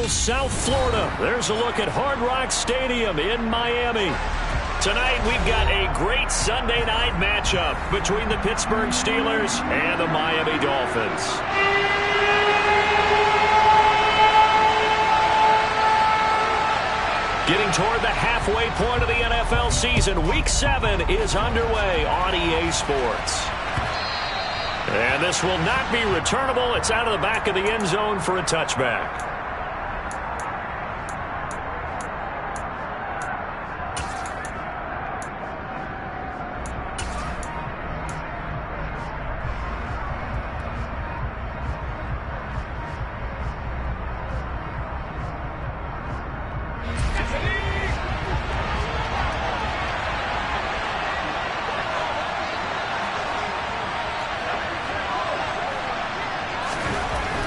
beautiful South Florida. There's a look at Hard Rock Stadium in Miami. Tonight, we've got a great Sunday night matchup between the Pittsburgh Steelers and the Miami Dolphins. Getting toward the halfway point of the NFL season, Week 7 is underway on EA Sports. And this will not be returnable. It's out of the back of the end zone for a touchback.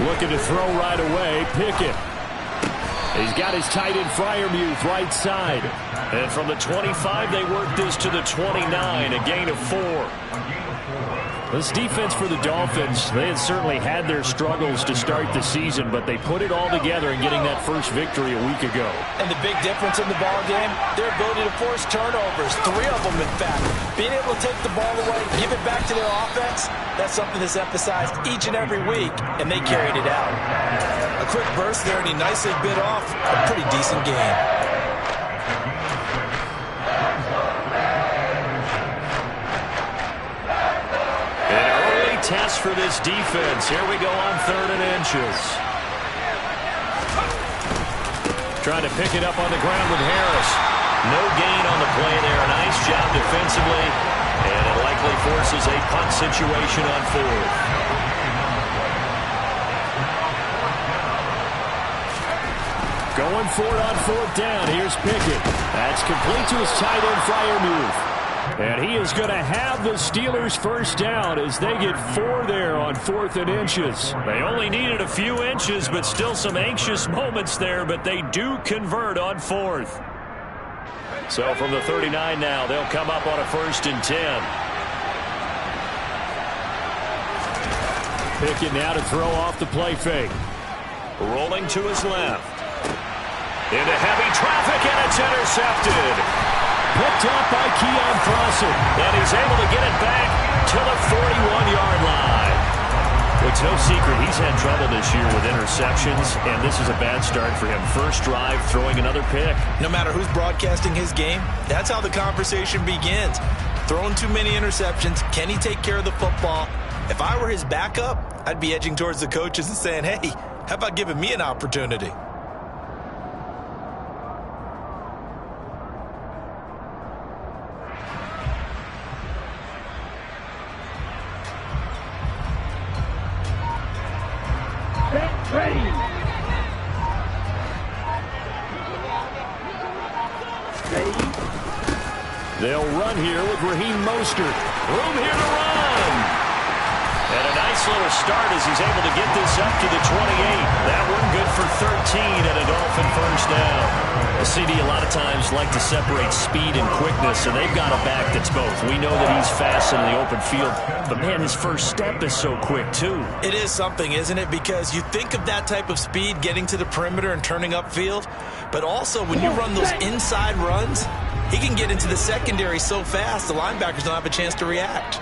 Looking to throw right away. Pickett. He's got his tight end Freiermuth right side. And from the 25, they work this to the 29, a gain of 4. This defense for the Dolphins, they had certainly had their struggles to start the season, but they put it all together in getting that first victory a week ago. And the big difference in the ball game, their ability to force turnovers, 3 of them in fact. Being able to take the ball away, give it back to their offense, that's something that's emphasized each and every week, and they carried it out. A quick burst there, and he nicely bit off a pretty decent game. Test for this defense. Here we go on 3rd and inches. Trying to pick it up on the ground with Harris. No gain on the play there. Nice job defensively. And it likely forces a punt situation on 4th. Going for it on 4th down. Here's Pickett. That's complete to his tight end Freiermuth. And he is going to have the Steelers first down as they get 4 there on 4th and inches. They only needed a few inches, but still some anxious moments there, but they do convert on 4th. So from the 39 now, they'll come up on a 1st and 10. Pickett now to throw off the play fake. Rolling to his left. Into heavy traffic, and it's intercepted. Picked up by Keon Crossen. And he's able to get it back to the 41-yard line. It's no secret he's had trouble this year with interceptions, and this is a bad start for him. First drive, throwing another pick. No matter who's broadcasting his game, that's how the conversation begins. Throwing too many interceptions, can he take care of the football? If I were his backup, I'd be edging towards the coaches and saying, hey, how about giving me an opportunity? They'll run here with Raheem Mostert. Room here to run. And a nice little start as he's able to get this up to the 28. That one good for 13 and a Dolphin first down. The CD a lot of times like to separate speed and quickness, and they've got a back that's both. We know that he's fast in the open field, but man, his first step is so quick too. It is something, isn't it? Because you think of that type of speed getting to the perimeter and turning upfield, but also when you run those inside runs, he can get into the secondary so fast the linebackers don't have a chance to react.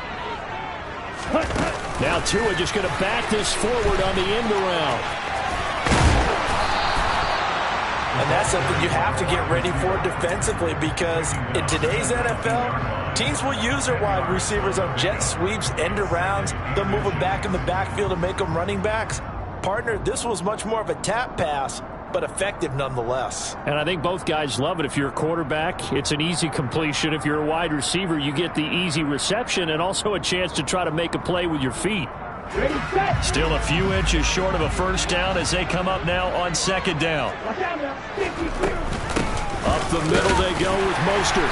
Now Tua just going to back this forward on the end around. And that's something you have to get ready for defensively, because in today's NFL, teams will use their wide receivers on jet sweeps, end arounds. They'll move them back in the backfield and make them running backs. Partner, this was much more of a tap pass, but effective nonetheless. And I think both guys love it. If you're a quarterback, it's an easy completion. If you're a wide receiver, you get the easy reception and also a chance to try to make a play with your feet. Still a few inches short of a first down as they come up now on 2nd down. Up the middle they go with Mostert.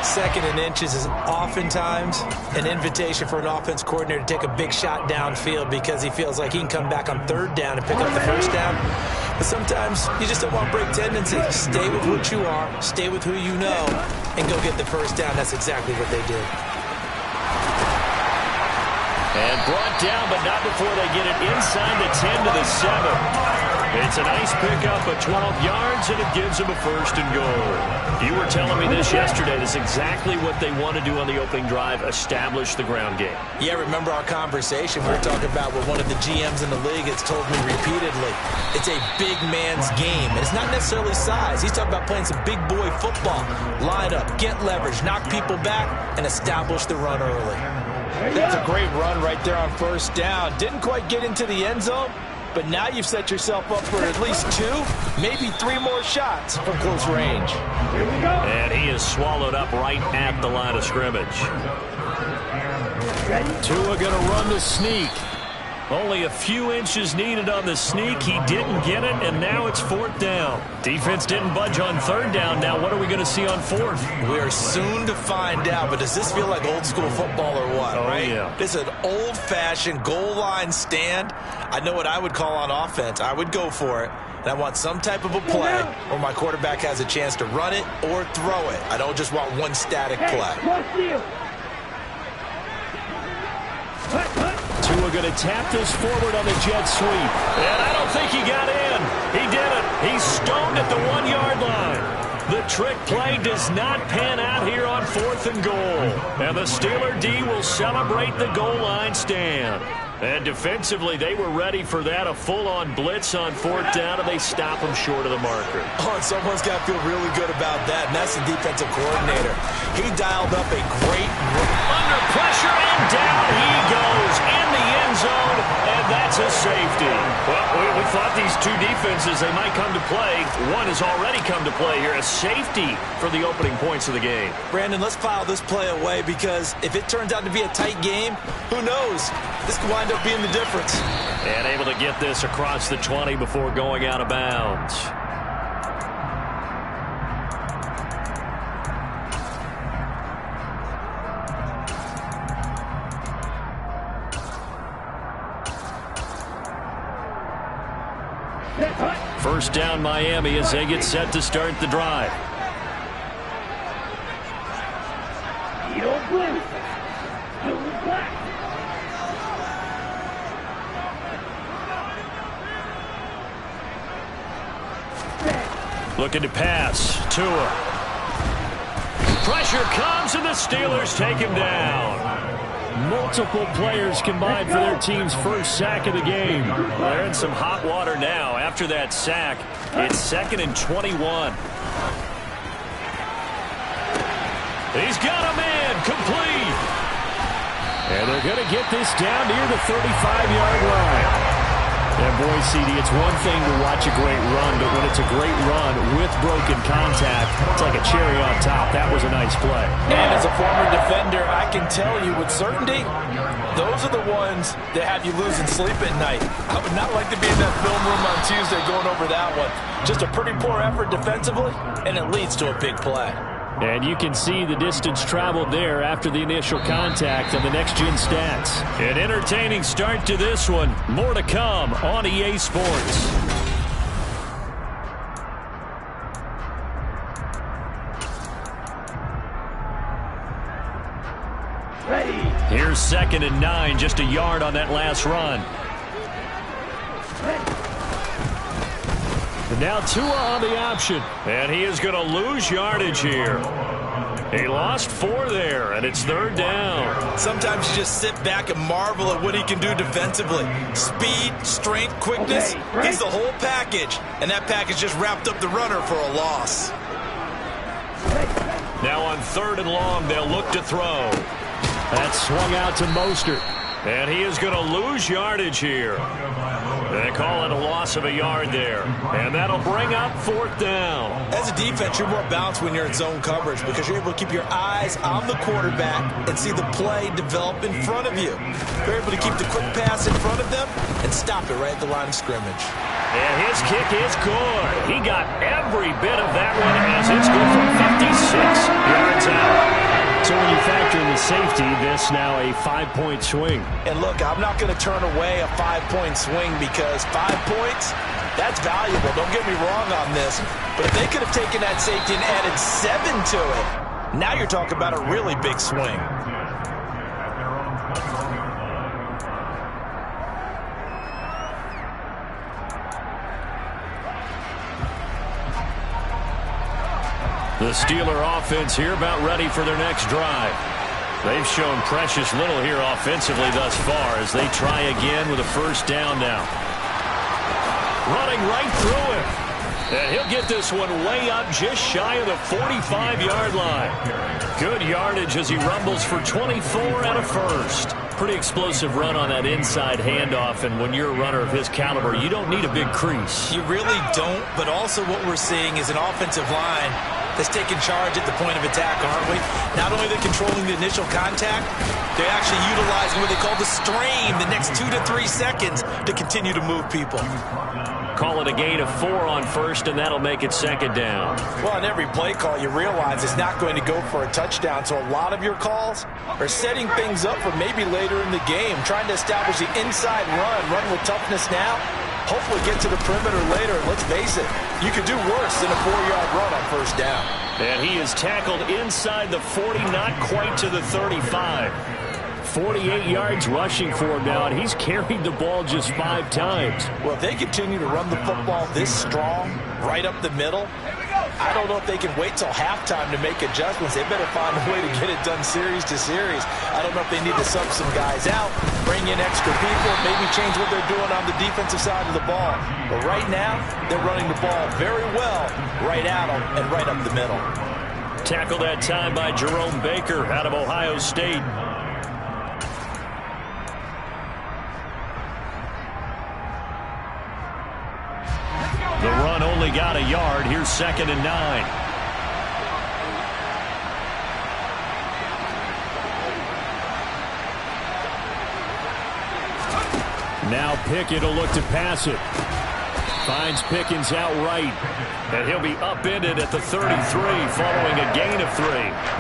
2nd and inches is oftentimes an invitation for an offense coordinator to take a big shot downfield because he feels like he can come back on 3rd down and pick up the first down. But sometimes you just don't want to break tendency. Stay with what you are, stay with who you know, and go get the first down. That's exactly what they did. And brought down, but not before they get it inside the 10 to the 7. And It's a nice pickup of 12 yards, and it gives him a 1st and goal. You were telling me this yesterday. This is exactly what they want to do on the opening drive, establish the ground game. Yeah, remember our conversation we were talking about what one of the GMs in the league has told me repeatedly. It's a big man's game. It's not necessarily size. He's talking about playing some big boy football. Line up, get leverage, knock people back, and establish the run early. That's a great run right there on 1st down. Didn't quite get into the end zone, but now you've set yourself up for at least 2, maybe 3 more shots from close range. And he is swallowed up right at the line of scrimmage. Tua going to run the sneak. Only a few inches needed on the sneak. He didn't get it, and now it's 4th down. Defense didn't budge on 3rd down. Now what are we going to see on 4th? We are soon to find out, but does this feel like old school football or what, right? Yeah. This is an old-fashioned goal line stand. I know what I would call on offense. I would go for it, and I want some type of a play where my quarterback has a chance to run it or throw it. I don't just want one static play. Tua going to tap this forward on the jet sweep. And I don't think he got in. He didn't. He's stoned at the 1-yard line. The trick play does not pan out here on 4th and goal. And the Steeler D will celebrate the goal line stand. And defensively, they were ready for that, a full-on blitz on 4th down, and they stop him short of the marker. Oh, and someone's got to feel really good about that, and that's the defensive coordinator. He dialed up a great under pressure, and down he goes in the end zone, and that's a safety. Well, we thought these two defenses, they might come to play. One has already come to play here, a safety for the opening points of the game. Brandon, let's file this play away, because if it turns out to be a tight game, who knows? This could wind up being the difference. And able to get this across the 20 before going out of bounds. First down Miami as they get set to start the drive. Looking to pass. Tua. Pressure comes, and the Steelers take him down. Multiple players combined for their team's first sack of the game. They're in some hot water now. After that sack, it's 2nd and 21. He's got a man complete. And they're going to get this down near the 35-yard line. And boy, CD, it's one thing to watch a great run, but when it's a great run with broken contact, it's like a cherry on top. That was a nice play. And as a former defender, I can tell you with certainty, those are the ones that have you losing sleep at night. I would not like to be in that film room on Tuesday going over that one. Just a pretty poor effort defensively, and it leads to a big play. And you can see the distance traveled there after the initial contact on the next-gen stats. An entertaining start to this one. More to come on EA Sports. Here's 2nd and 9, just a yard on that last run. And now Tua on the option. And he is going to lose yardage here. He lost 4 there, and it's 3rd down. Sometimes you just sit back and marvel at what he can do defensively. Speed, strength, quickness. He's the whole package. And that package just wrapped up the runner for a loss. Now on 3rd and long, they'll look to throw. That's swung out to Mostert. And he is going to lose yardage here. They call it a loss of a yard there. And that'll bring up 4th down. As a defense, you're more balanced when you're in zone coverage because you're able to keep your eyes on the quarterback and see the play develop in front of you. You're able to keep the quick pass in front of them and stop it right at the line of scrimmage. And his kick is good. He got every bit of that one as it's good from 56 yards out. So when you factor in the safety, this now a 5-point swing. And look, I'm not going to turn away a 5-point swing because 5 points, that's valuable. Don't get me wrong on this. But if they could have taken that safety and added 7 to it, now you're talking about a really big swing. The Steeler offense here about ready for their next drive. They've shown precious little here offensively thus far as they try again with a first down now. Running right through him. And he'll get this one way up just shy of the 45-yard line. Good yardage as he rumbles for 24 and a first. Pretty explosive run on that inside handoff, and when you're a runner of his caliber, you don't need a big crease. You really don't, but also what we're seeing is an offensive line that's taking charge at the point of attack, aren't we? Not only are they controlling the initial contact, they're actually utilizing what they call the strain, the next 2 to 3 seconds to continue to move people. Call it a gain of 4 on first, and that'll make it second down. Well, on every play call, you realize it's not going to go for a touchdown, so a lot of your calls are setting things up for maybe later in the game, trying to establish the inside run with toughness now, hopefully get to the perimeter later. Let's face it, you could do worse than a 4-yard run on first down. And he is tackled inside the 40, not quite to the 35. 48 yards rushing for him now, and he's carried the ball just 5 times. Well, if they continue to run the football this strong, right up the middle, I don't know if they can wait till halftime to make adjustments. They better find a way to get it done series to series. I don't know if they need to sub some guys out, bring in extra people, maybe change what they're doing on the defensive side of the ball. But right now, they're running the ball very well right at them and right up the middle. Tackle that time by Jerome Baker out of Ohio State. The run only got a yard. Here's 2nd and 9. Now Pickett will look to pass it. Finds Pickens outright. And he'll be upended at the 33 following a gain of 3.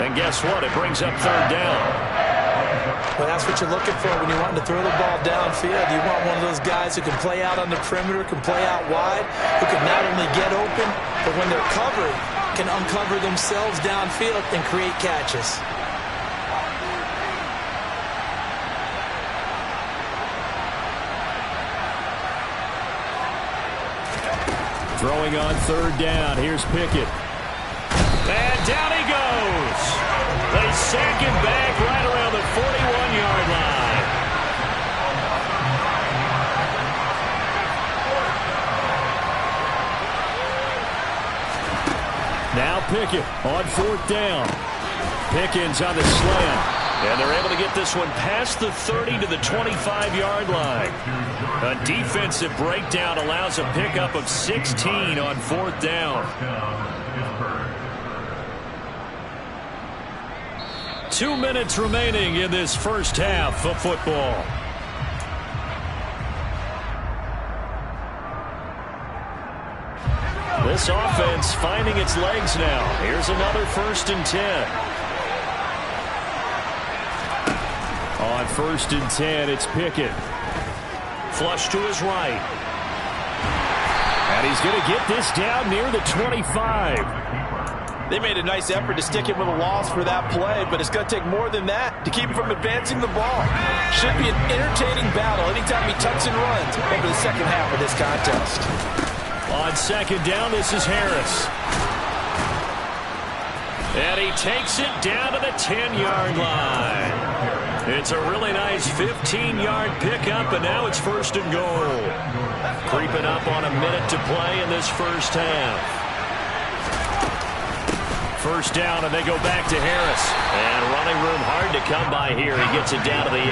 And guess what? It brings up 3rd down. Well, that's what you're looking for when you're wanting to throw the ball downfield. You want one of those guys who can play out on the perimeter, can play out wide, who can not only get open, but when they're covered, can uncover themselves downfield and create catches. Throwing on 3rd down. Here's Pickett. And down he goes. They sack him back right around the 41-yard line. Now Pickett on 4th down. Pickens on the slant. And they're able to get this one past the 30 to the 25-yard line. A defensive breakdown allows a pickup of 16 on 4th down. 2 minutes remaining in this first half of football. This offense finding its legs now. Here's another 1st and 10. On 1st and 10, it's Pickett. Flush to his right. And he's going to get this down near the 25. They made a nice effort to stick him with a loss for that play, but it's going to take more than that to keep him from advancing the ball. Should be an entertaining battle anytime he tucks and runs over the second half of this contest. On 2nd down, this is Harris. And he takes it down to the 10-yard line. It's a really nice 15-yard pickup, and now it's 1st and goal. Creeping up on a minute to play in this first half. 1st down, and they go back to Harris. And running room hard to come by here. He gets it down to the 8.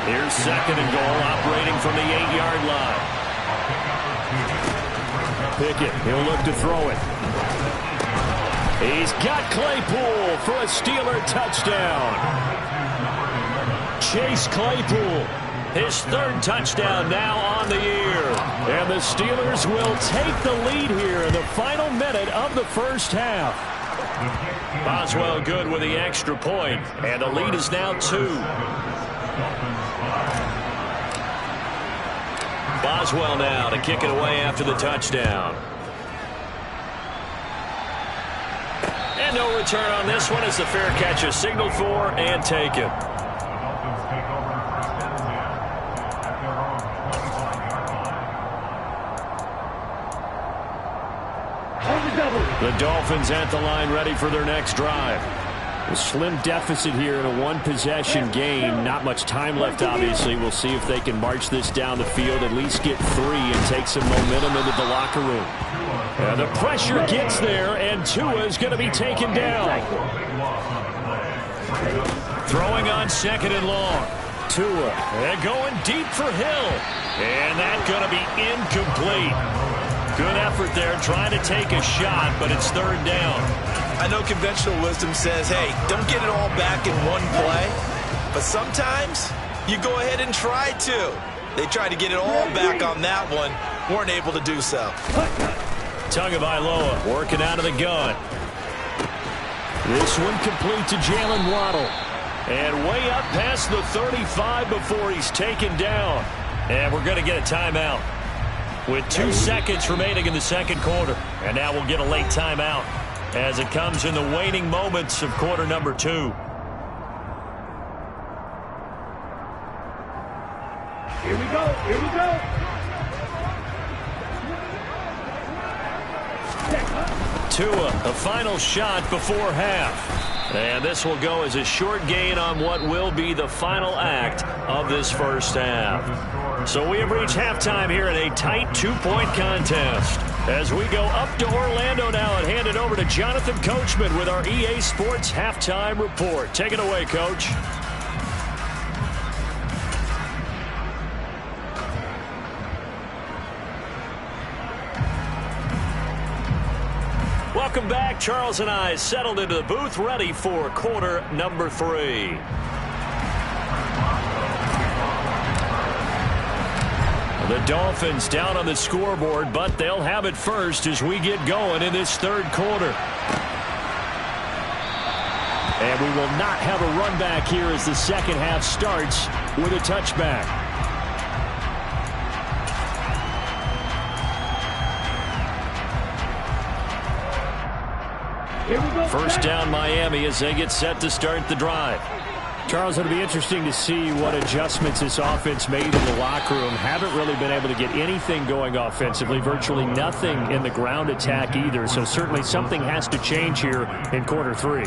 Here's 2nd and goal, operating from the 8-yard line. Pickett, he'll look to throw it. He's got Claypool for a Steeler touchdown. Chase Claypool, his 3rd touchdown now on the year. And the Steelers will take the lead here in the final minute of the first half. Boswell good with the extra point, and the lead is now 2. Boswell now to kick it away after the touchdown. And no return on this one as the fair catch is signaled for and taken. Hold it down. The Dolphins at the line ready for their next drive. A slim deficit here in a one-possession game. Not much time left, obviously. We'll see if they can march this down the field, at least get 3 and take some momentum into the locker room. And the pressure gets there, and Tua is going to be taken down. Throwing on 2nd and long. Tua, and going deep for Hill. And that's going to be incomplete. Good effort there, trying to take a shot, but it's 3rd down. I know conventional wisdom says, hey, don't get it all back in one play. But sometimes you go ahead and try to. They tried to get it all back on that one. Weren't able to do so. Tagovailoa working out of the gun. This one complete to Jalen Waddle. And way up past the 35 before he's taken down. And we're going to get a timeout with 2 seconds remaining in the 2nd quarter. And now we'll get a late timeout as it comes in the waning moments of quarter number 2. Here we go. Here we go. Tua, the final shot before half. And this will go as a short gain on what will be the final act of this first half. So we have reached halftime here in a tight 2-point contest. As we go up to Orlando now and hand it over to Jonathan Coachman with our EA Sports Halftime Report. Take it away, Coach. Welcome back. Charles and I settled into the booth, ready for quarter number 3. The Dolphins down on the scoreboard, but they'll have it first as we get going in this 3rd quarter. And we will not have a run back here as the 2nd half starts with a touchback. First down Miami as they get set to start the drive. Charles, it'll be interesting to see what adjustments this offense made in the locker room. Haven't really been able to get anything going offensively, virtually nothing in the ground attack either. So certainly something has to change here in quarter 3.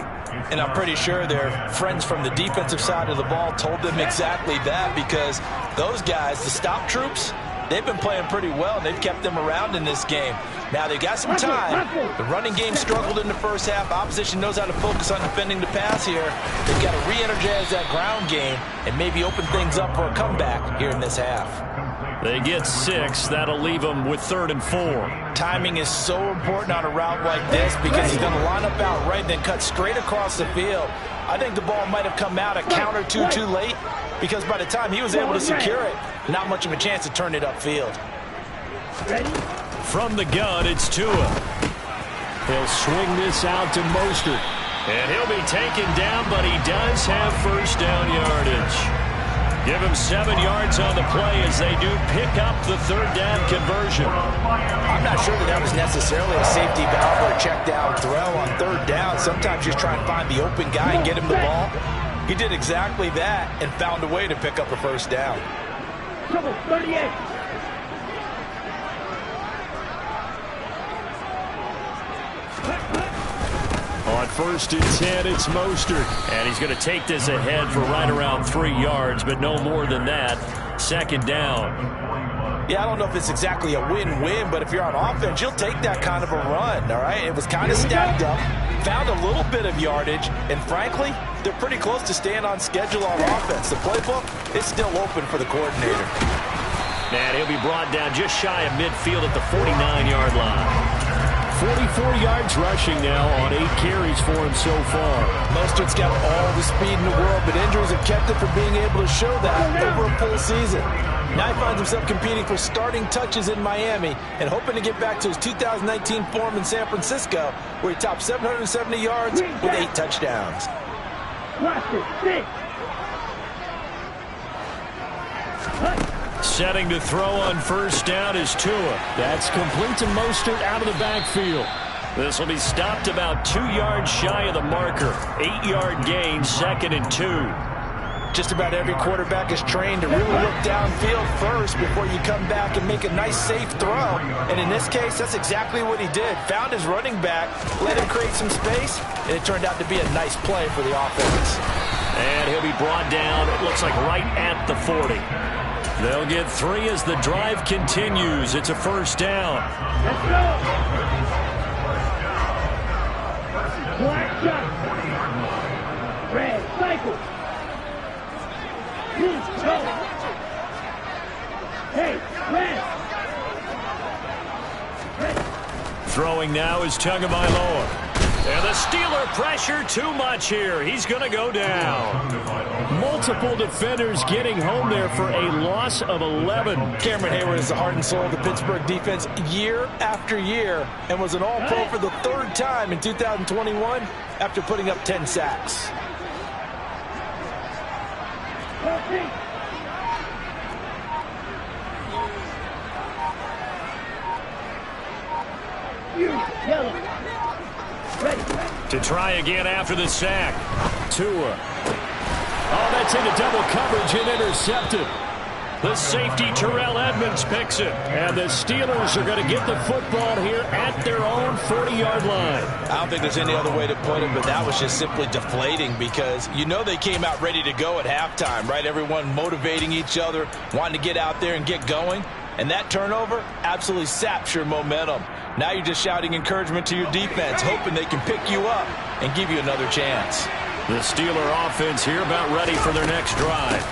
And I'm pretty sure their friends from the defensive side of the ball told them exactly that, because those guys, the stop troops, they've been playing pretty well, and they've kept them around in this game. Now, they've got some time. The running game struggled in the first half. Opposition knows how to focus on defending the pass here. They've got to re-energize that ground game and maybe open things up for a comeback here in this half. They get 6. That'll leave them with 3rd and 4. Timing is so important on a route like this because he's going to line up out right and then cut straight across the field. I think the ball might have come out a count or two too late, because by the time he was able to secure it, not much of a chance to turn it upfield. From the gun, it's Tua. He'll swing this out to Mostert. And he'll be taken down, but he does have first down yardage. Give him 7 yards on the play as they do pick up the 3rd down conversion. I'm not sure that was necessarily a safety valve or a check down throw on 3rd down. Sometimes just try and find the open guy and get him the ball. He did exactly that and found a way to pick up a first down. 38. On 1st and 10, it's Mostert. And he's going to take this ahead for right around 3 yards, but no more than that. 2nd down. Yeah, I don't know if it's exactly a win-win, but if you're on offense, you'll take that kind of a run, all right? It was kind of stacked up, found a little bit of yardage, and frankly, they're pretty close to staying on schedule on offense. The playbook is still open for the coordinator. And he'll be brought down just shy of midfield at the 49-yard line. 44 yards rushing now on 8 carries for him so far. Mostert's got all the speed in the world, but injuries have kept him from being able to show that over a full season. Now he finds himself competing for starting touches in Miami and hoping to get back to his 2019 form in San Francisco, where he topped 770 yards with 8 touchdowns. Setting to throw on first down is Tua. That's complete to Mostert out of the backfield. This will be stopped about 2 yards shy of the marker. 8-yard gain, 2nd and 2. Just about every quarterback is trained to really look downfield first before you come back and make a nice, safe throw. And in this case, that's exactly what he did. Found his running back, let him create some space, and it turned out to be a nice play for the offense. And he'll be brought down, it looks like right at the 40. They'll get 3 as the drive continues. It's a first down. Let's go. Black shot. Red cycle. Blue go. Hey, red. Throwing now is Tagovailoa. And the Steeler pressure too much here. He's going to go down. Multiple defenders getting home there for a loss of 11. Cameron Hayward is the heart and soul of the Pittsburgh defense year after year and was an All-Pro for the 3rd time in 2021 after putting up 10 sacks. To try again after the sack. Tua. Oh, that's into double coverage and intercepted. The safety, Terrell Edmonds, picks it. And the Steelers are going to get the football here at their own 40-yard line. I don't think there's any other way to put it, but that was just simply deflating because you know they came out ready to go at halftime, right? Everyone motivating each other, wanting to get out there and get going. And that turnover absolutely saps your momentum. Now you're just shouting encouragement to your defense, hoping they can pick you up and give you another chance. The Steeler offense here about ready for their next drive.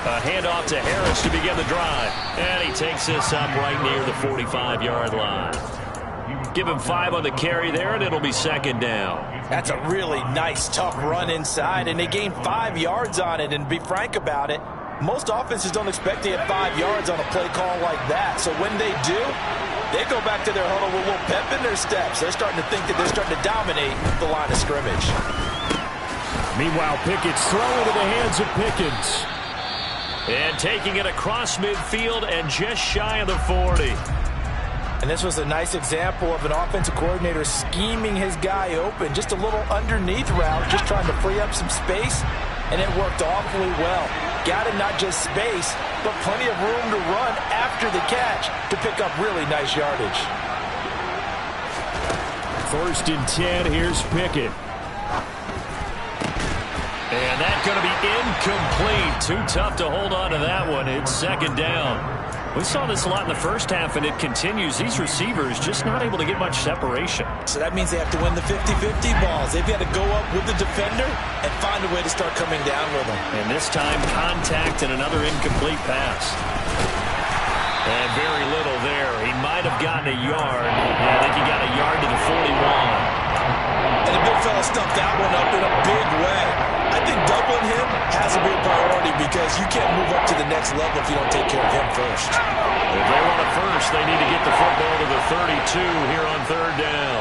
A handoff to Harris to begin the drive. And he takes this up right near the 45-yard line. Give him 5 on the carry there, and it'll be second down. That's a really nice, tough run inside, and they gained 5 yards on it. And to be frank about it, most offenses don't expect to get 5 yards on a play call like that. So when they do, they go back to their huddle with a little pep in their steps. They're starting to think that they're starting to dominate the line of scrimmage. Meanwhile, Pickett's throwing to the hands of Pickens. And taking it across midfield and just shy of the 40. And this was a nice example of an offensive coordinator scheming his guy open. Just a little underneath route, just trying to free up some space. And it worked awfully well. Got him not just space, but plenty of room to run after the catch to pick up really nice yardage. 1st and 10, here's Pickett. And that's going to be incomplete. Too tough to hold on to that one. It's second down. We saw this a lot in the first half, and it continues. These receivers just not able to get much separation. So that means they have to win the 50-50 balls. They've got to go up with the defender and find a way to start coming down with them. And this time, contact and another incomplete pass. And very little there. He might have gotten a yard. Yeah, I think he got a yard to the 41. And the big fella stuffed that one up in a big way. I think doubling him has to be a priority because you can't move up to the next level if you don't take care of him first. If they want it first, they need to get the football to the 32 here on 3rd down.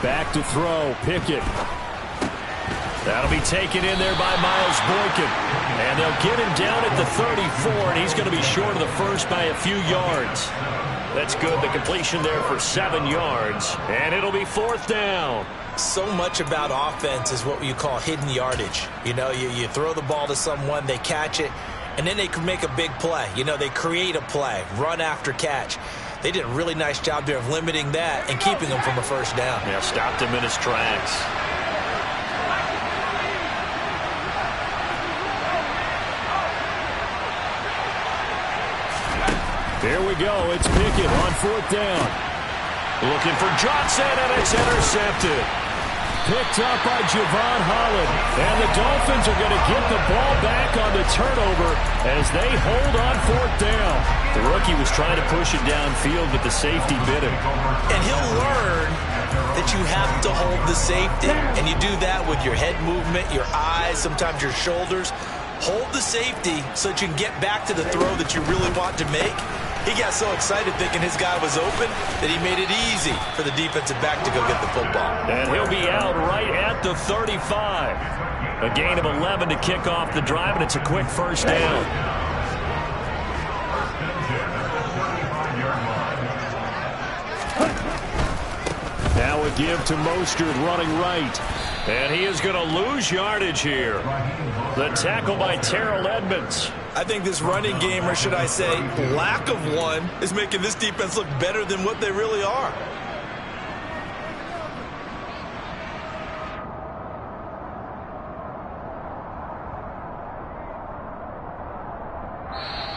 Back to throw, Pickett. That'll be taken in there by Miles Boykin. And they'll get him down at the 34, and he's going to be short of the first by a few yards. That's good. The completion there for 7 yards. And it'll be 4th down. So much about offense is what you call hidden yardage. You know, you throw the ball to someone, they catch it, and then they can make a big play. You know, they create a play, run after catch. They did a really nice job there of limiting that and keeping him from a first down. Yeah, stopped him in his tracks. There we go. It's Pickett on 4th down. Looking for Johnson, and it's intercepted. Picked up by Javon Holland. And the Dolphins are going to get the ball back on the turnover as they hold on 4th down. The rookie was trying to push it downfield, but the safety bit him. And he'll learn that you have to hold the safety. And you do that with your head movement, your eyes, sometimes your shoulders. Hold the safety so that you can get back to the throw that you really want to make. He got so excited thinking his guy was open that he made it easy for the defensive back to go get the football. And he'll be out right at the 35. A gain of 11 to kick off the drive, and it's a quick first down. give to Mostert running right. And he is going to lose yardage here. The tackle by Terrell Edmonds. I think this running game, or should I say lack of one, is making this defense look better than what they really are.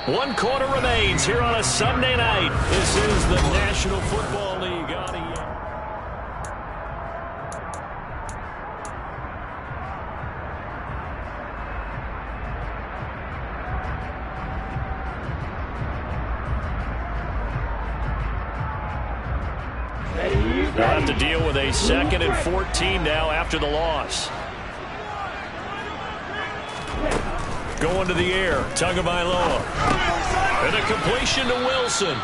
One quarter remains here on a Sunday night. This is the National Football League on ESPN. They'll have to deal with a 2nd and 14 now after the loss. Going to the air, Tagovailoa. And a completion to Wilson.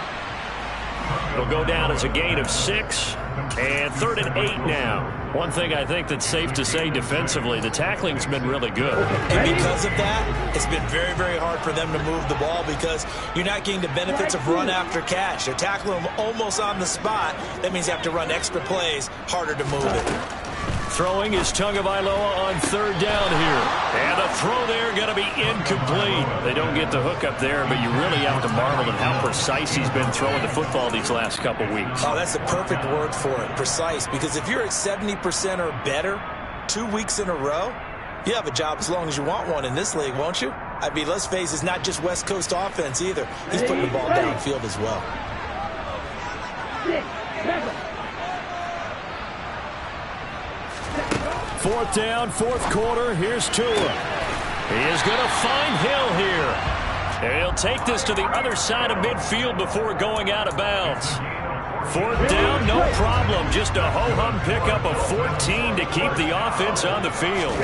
It'll go down as a gain of 6. And 3rd and 8 now. One thing I think that's safe to say defensively, the tackling's been really good. And because of that, it's been very, very hard for them to move the ball because you're not getting the benefits of run after catch. They're tackling them almost on the spot. That means you have to run extra plays, harder to move it. Throwing is Tagovailoa on 3rd down here. And a throw there going to be incomplete. They don't get the hook up there, but you really have to marvel at how precise he's been throwing the football these last couple weeks. Oh, that's the perfect word for it, precise. Because if you're at 70% or better 2 weeks in a row, you have a job as long as you want one in this league, won't you? I mean, let's face it, it's not just West Coast offense either. He's putting the ball downfield as well. 6, 7. 4th down, 4th quarter. Here's Tua. He is going to find Hill here. And he'll take this to the other side of midfield before going out of bounds. 4th down, no problem. Just a ho-hum pickup of 14 to keep the offense on the field.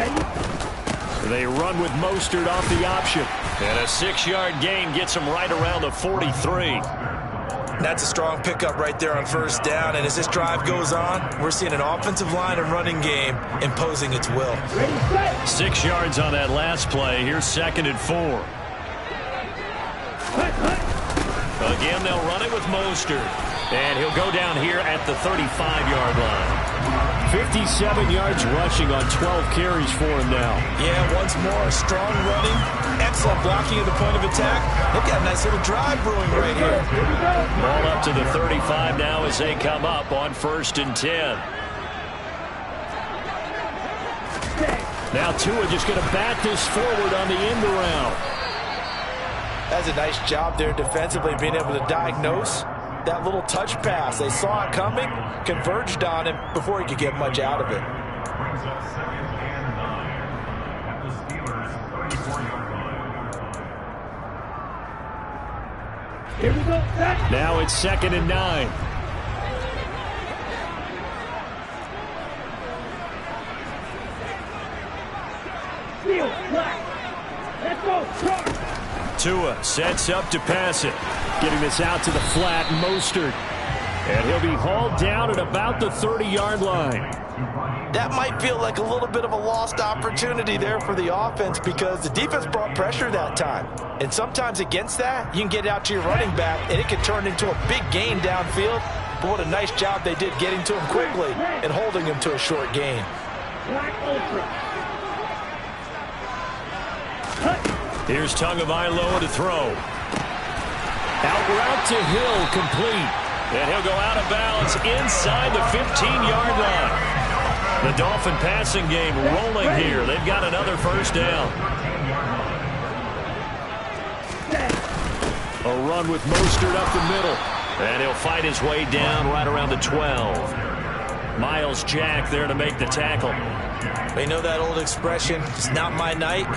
They run with Mostert off the option. And a 6-yard gain gets him right around the 43. That's a strong pickup right there on 1st down. And as this drive goes on, we're seeing an offensive line and running game imposing its will. 6 yards on that last play. Here's 2nd and 4. Again, they'll run it with Mostert. And he'll go down here at the 35-yard line. 57 yards rushing on 12 carries for him now. Yeah, once more, strong running, excellent blocking at the point of attack. They've got a nice little drive brewing right here. Ball up to the 35 now as they come up on 1st and 10. Now Tua just going to bat this forward on the end around. That's a nice job there defensively, being able to diagnose that little touch pass. They saw it coming, converged on him before he could get much out of it. Here we go. Now it's 2nd and 9. Field flat. Let's go. Charge. Tua sets up to pass it. Getting this out to the flat, Mostert. And he'll be hauled down at about the 30-yard line. That might feel like a little bit of a lost opportunity there for the offense because the defense brought pressure that time. And sometimes against that, you can get out to your running back, and it can turn into a big gain downfield. But what a nice job they did getting to him quickly and holding him to a short gain. Black Ultra. Here's Tagovailoa to throw. Out route to Hill, complete. And he'll go out of bounds inside the 15-yard line. The Dolphin passing game rolling here. They've got another 1st down. A run with Mostert up the middle. And he'll fight his way down right around the 12. Miles Jack there to make the tackle. They know that old expression, it's not my night.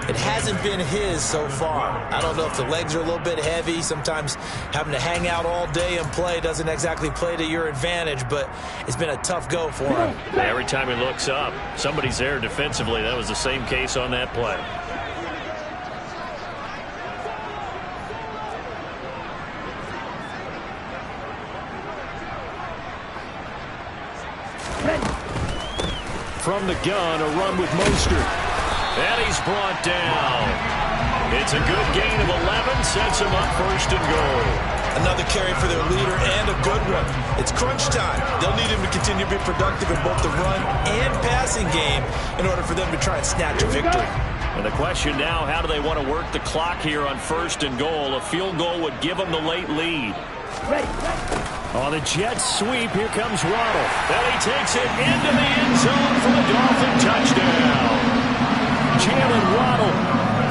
It hasn't been his so far. I don't know if the legs are a little bit heavy. Sometimes having to hang out all day and play doesn't exactly play to your advantage, but it's been a tough go for him. Every time he looks up, somebody's there defensively. That was the same case on that play. From the gun, a run with Mostert. And he's brought down. It's a good gain of 11, sets him up 1st and goal. Another carry for their leader and a good one. It's crunch time. They'll need him to continue to be productive in both the run and passing game in order for them to try and snatch a victory. And the question now, how do they want to work the clock here on 1st and goal? A field goal would give them the late lead. On the jet sweep, here comes Waddle. And he takes it into the end zone for the Dolphin touchdown. Jalen Waddle,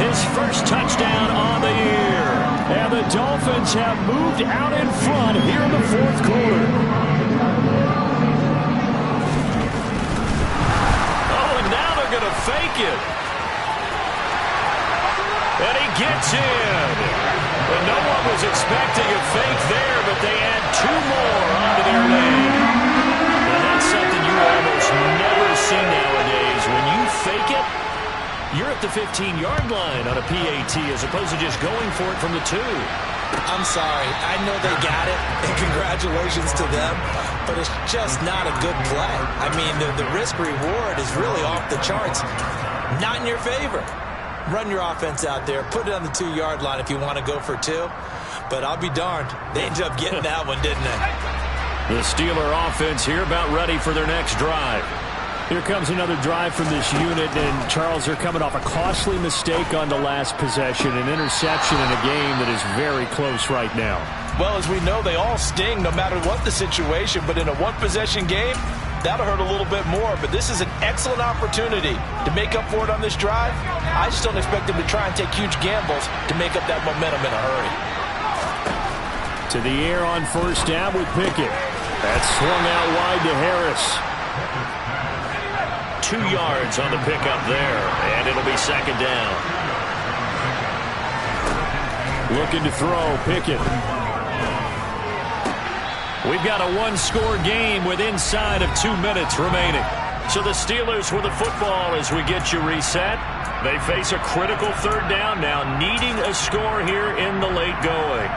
his first touchdown on the year. And the Dolphins have moved out in front here in the 4th quarter. Oh, and now they're going to fake it. And he gets in. And no one was expecting a fake there, but they add 2 more onto their lead. And that's something you almost never see nowadays. When you fake it, you're at the 15-yard line on a PAT as opposed to just going for it from the 2. I'm sorry. I know they got it, and congratulations to them, but it's just not a good play. I mean, the risk-reward is really off the charts. Not in your favor. Run your offense out there. Put it on the 2-yard line if you want to go for 2. But I'll be darned. They ended up getting that one, didn't they? The Steeler offense here about ready for their next drive. Here comes another drive from this unit, and Charles, they're coming off a costly mistake on the last possession, an interception in a game that is very close right now. Well, as we know, they all sting no matter what the situation, but in a one-possession game, that'll hurt a little bit more. But this is an excellent opportunity to make up for it on this drive. I just don't expect them to try and take huge gambles to make up that momentum in a hurry. To the air on 1st down with Pickett. That's swung out wide to Harris. 2 yards on the pickup there, and it'll be 2nd down. Looking to throw, Pickett. We've got a 1-score game with inside of 2 minutes remaining. So the Steelers with the football as we get you reset. They face a critical 3rd down now, needing a score here in the late going.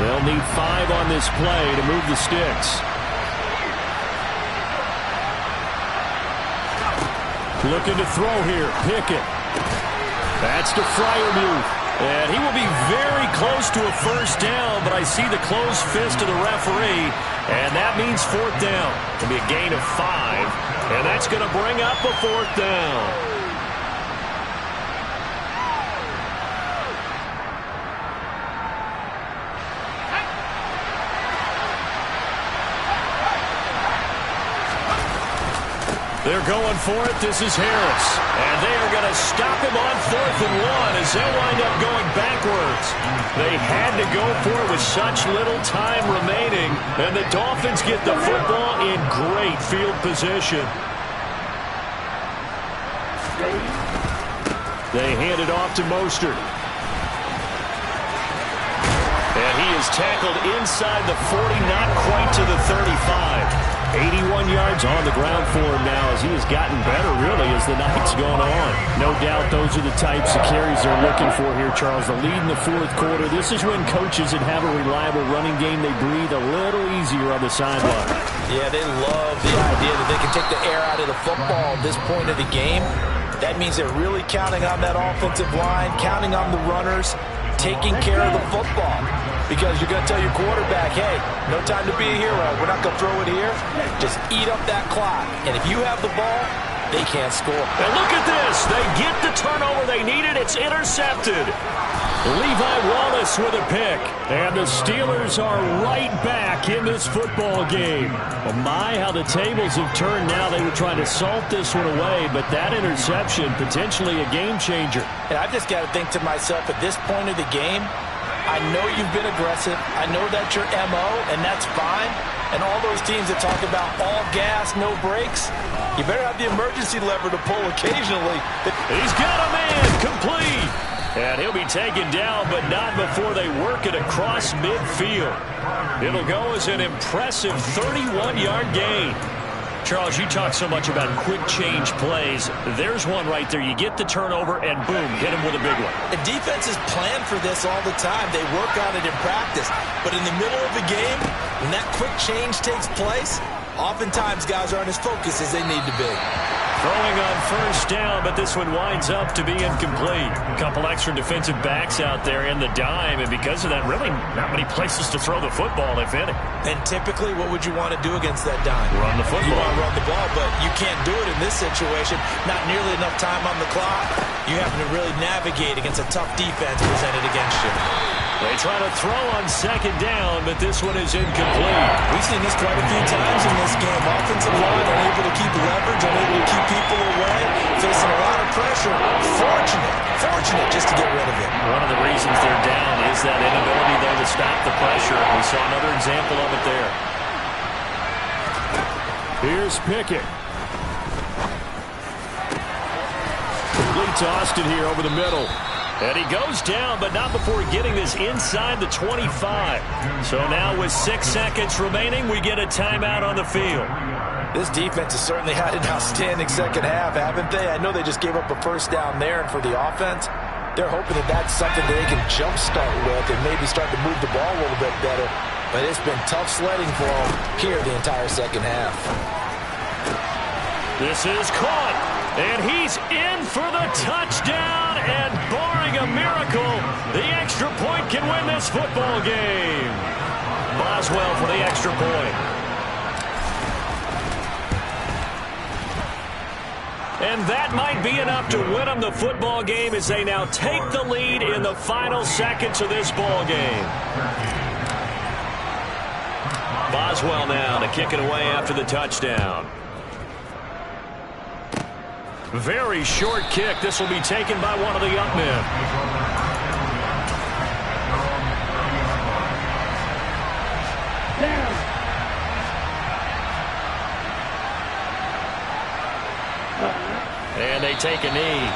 They'll need 5 on this play to move the sticks. Looking to throw here, Pickett. That's to Freiermuth. And he will be very close to a 1st down, but I see the closed fist of the referee, and that means 4th down. It'll be a gain of 5, and that's going to bring up a 4th down. They're going for it. This is Harris. And they are going to stop him on 4th and 1 as they'll wind up going backwards. They had to go for it with such little time remaining. And the Dolphins get the football in great field position. They hand it off to Mostert. And he is tackled inside the 40, not quite to the 35. 81 yards on the ground for him now as he has gotten better, really, as the night's gone on. No doubt those are the types of carries they're looking for here, Charles. The lead in the 4th quarter. This is when coaches that have a reliable running game, they breathe a little easier on the sideline. Yeah, they love the idea that they can take the air out of the football at this point of the game. That means they're really counting on that offensive line, counting on the runners, taking care of the football. Because you're going to tell your quarterback, hey, no time to be a hero. We're not going to throw it here. Just eat up that clock. And if you have the ball, they can't score. And look at this. They get the turnover they needed. It's intercepted. Levi Wallace with a pick. And the Steelers are right back in this football game. Oh my, how the tables have turned now. They were trying to salt this one away, but that interception, potentially a game changer. And I've just got to think to myself, at this point of the game, I know you've been aggressive. I know that's your MO, and that's fine. And all those teams that talk about all gas, no brakes, you better have the emergency lever to pull occasionally. He's got a man, complete. And he'll be taken down, but not before they work it across midfield. It'll go as an impressive 31-yard gain. Charles, you talk so much about quick change plays. There's one right there. You get the turnover, and boom, hit him with a big one. The defenses plan for this all the time. They work on it in practice. But in the middle of the game, when that quick change takes place, oftentimes guys aren't as focused as they need to be. Throwing on first down, but this one winds up to be incomplete. A couple extra defensive backs out there in the dime, and because of that, really not many places to throw the football, if any. And typically, what would you want to do against that dime? Run the football. You want to run the ball, but you can't do it in this situation. Not nearly enough time on the clock. You have to really navigate against a tough defense presented against you. They try to throw on second down, but this one is incomplete. We've seen this quite a few times in this game. Offensive line unable to keep leverage, unable to keep people away, facing a lot of pressure. Fortunate just to get rid of it. One of the reasons they're down is that inability, though, to stop the pressure. We saw another example of it there. Here's Pickett. Complete to Austin here over the middle. And he goes down, but not before getting this inside the 25. So now with 6 seconds remaining, we get a timeout on the field. This defense has certainly had an outstanding second half, haven't they? I know they just gave up a first down there, and for the offense, they're hoping that that's something they can jumpstart with and maybe start to move the ball a little bit better. But it's been tough sledding for them here the entire second half. This is caught, and he's in for the touchdown, and barring a miracle, the extra point can win this football game. Boswell for the extra point. And that might be enough to win them the football game as they now take the lead in the final seconds of this ball game. Boswell now to kick it away after the touchdown. Very short kick. This will be taken by one of the young men. Down. And they take a knee.